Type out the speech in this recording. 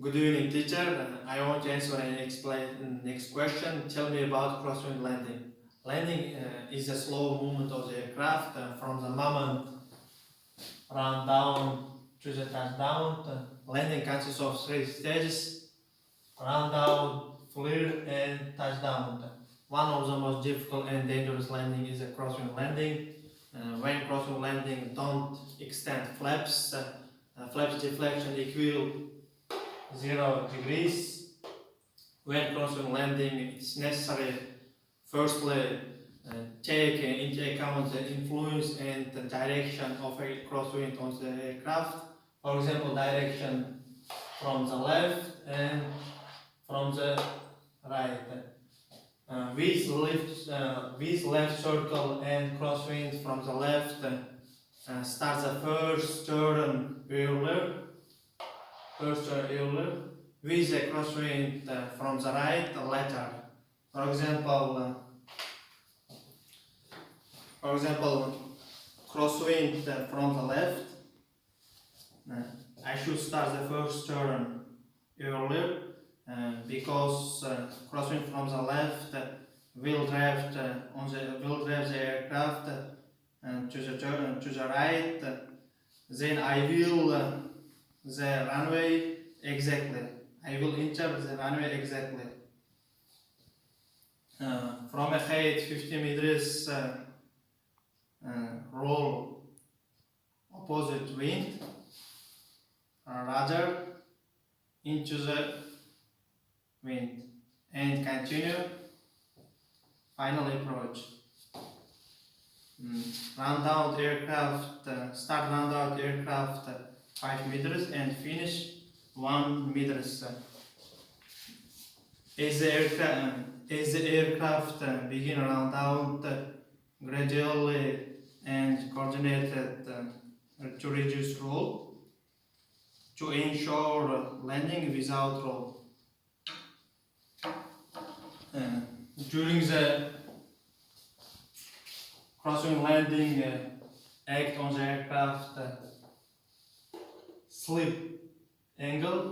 Good evening, teacher. I want to answer and explain the next question. Tell me about crosswind landing. Landing is a slow movement of the aircraft from the moment run down to the touchdown. Landing consists of three stages: run down, flare, and touchdown. One of the most difficult and dangerous landing is a crosswind landing. When crosswind landing don't extend flaps, flaps deflection equal 0 degrees. When crosswind landing, it's necessary firstly take into account the influence and the direction of a crosswind on the aircraft. For example, direction from the left and from the right. With left circle and crosswind from the left, start the first turn earlier. With a crosswind from the right later. For example, crosswind from the left. I should start the first turn earlier because crosswind from the left will drive the aircraft to the right. Then I will the runway exactly. I will enter the runway exactly. From a height 50 meters, roll opposite wind, rudder into the wind, and continue. Finally approach. Run down the aircraft. Start run down the aircraft 5 meters and finish 1 meter. As the aircraft begin run down, gradually and coordinated to reduce roll to ensure landing without roll. During the crosswind landing, act on the aircraft slip angle